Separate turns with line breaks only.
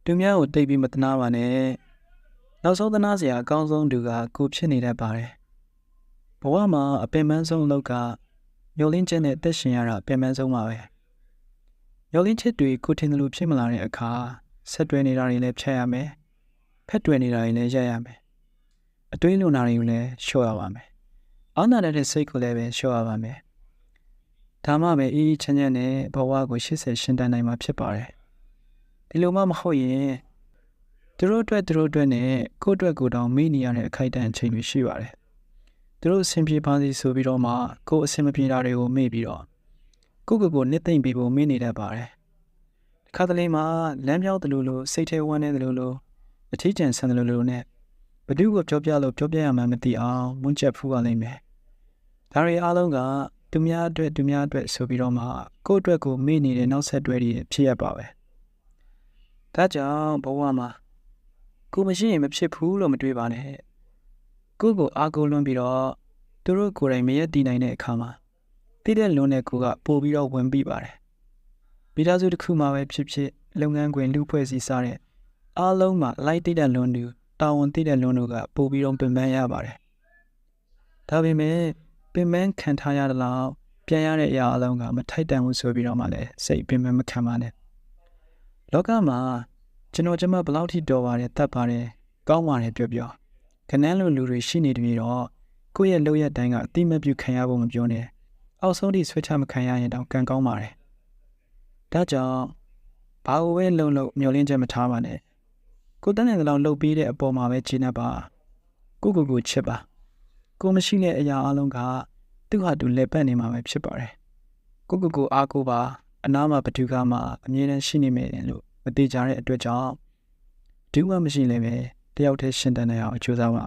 သူများကိုတိတ်ပြီးမတနာပါနဲ့နောက်ဆုံးတနာစရာအကောင်းဆုံးသူကကိုဖြစ်နေတတ်ပါတယ်ဘဝမှာအပင်ပန်းဆုံးအလုပ်ကမျောလင်းချက်နဲ့တက်ရှင်ရတာအပင်ပန်းဆုံးပါပဲမျောလင်းချက်တွေကိုထင်တယ်လို့ဖြစ်မလာတဲ့အခါဆက်တွဲနေတာတွေလည်းဖြတ်ရမယ်ဖက်တွဲနေတာတွေလည်းရပ်ရမယ်အတွေးလွန်တာတွေကိုလည်းလျှော့ရပါမယ်အားနာတဲ့စိတ်ကိုလည်းပဲလျှော့ရပါမယ်ဒါမှပဲအေးအေးချမ်းချမ်းနဲ့ဘဝကို80ရှင်တန်နိုင်မှာဖြစ်ပါတယ်ဒီလိုမှမဟုတ်ရင်သူတို့အတွက်နဲ့ကိုယ့်အတွက်ကိုတောင်မေ့နေရတဲ့အခိုက်အတန့်အချိန်တွေရှိပါတယ်သူတို့အဆင်ပြေပါစေဆိုပြီးတော့မှကိုယ်အဆင်မပြေတာတွေကိုမေ့ပြီးတော့ကိုနှစ်သိမ့်ပြီးဖို့မေ့နေတတ်ပါတယ်ခါတလေမှာလမ်းပြောင်းတယ်လို့စိတ်ထဲဝမ်းနေတယ်လို့အထီးကျန်ဆန်တယ်လို့နဲ့ဘသူကိုပြောပြရမှန်းမသိအောင်မွန်းချက်ဖူးရလိမ့်မယ်ဒါတွေအားလုံးကသူများအတွက်ဆိုပြီးတော့မှကိုယ့်အတွက်ကိုမေ့နေတဲ့နောက်ဆက်တွဲတွေဖြစ်ရပါပဲဒါကြောင့်ဘဝမှာကိုမရှိရင်မဖြစ်ဘူးလို့မတွေးပါနဲ့ကိုအားကိုးလွန်းပြီးတော့သူတို့ကိုယ်တိုင်မရက်တည်နိုင်တဲ့အခါမှာတည်တဲ့လွန်းတဲ့ကိုကပို့ပြီးတော့ဝင်ပြီးပါတယ်မိသားစုတစ်ခုမှာပဲဖြစ်လုပ်ငန်းခွင်လူဖွဲ့စည်းစားတဲ့အားလုံးမှာလိုက်တည်တဲ့လွန်းသူတာဝန်တည်တဲ့လွန်းသူကပို့ပြီးတော့ပင်ပန်းရပါတယ်ဒါပေမဲ့ပင်ပန်းခံထားရတဲ့လောက်ပြန်ရတဲ့အရာအလုံးကမထိုက်တန်ဘူးဆိုပြီးတော့မှလည်းစိတ်ပင်ပန်းမခံပါနဲ့လောကမှာကျွန်မဘလောက်ထိတော်ပါတယ်တတ်ပါတယ်ကောင်းပါတယ်ပြောခဏန်းလိုလူတွေရှိနေတယ်ပြီးတော့ကိုယ့်ရဲ့လုပ်ရတိုင်းကအတိမပြုခံရဖို့မပြောနဲ့အောက်ဆုံးထိဆွဲချမခံရရင်တောင်ကံကောင်းပါတယ်ဒါကြောင့်ဘာဝဲလုံမျောလင်းချက်မထားပါနဲ့ကိုတန်းတဲ့လောက်လှုပ်ပြီးတဲ့အပေါ်မှာပဲခြေနှပ်ပါကိုချစ်ပါကိုမရှိတဲ့အရာအလုံးကသူ့ဟာသူလက်ပတ်နေမှာပဲဖြစ်ပါတယ်ကိုအားကိုပါအနားမှာဘသူကမှအမြဲတမ်းရှိနေမယ်လို့မတိကြတဲ့အတွက်ကြောင့်ဒုမှမရှိလည်းပဲတယောက်တည်းရှင်တန်နေအောင်အကျိုးစားပါ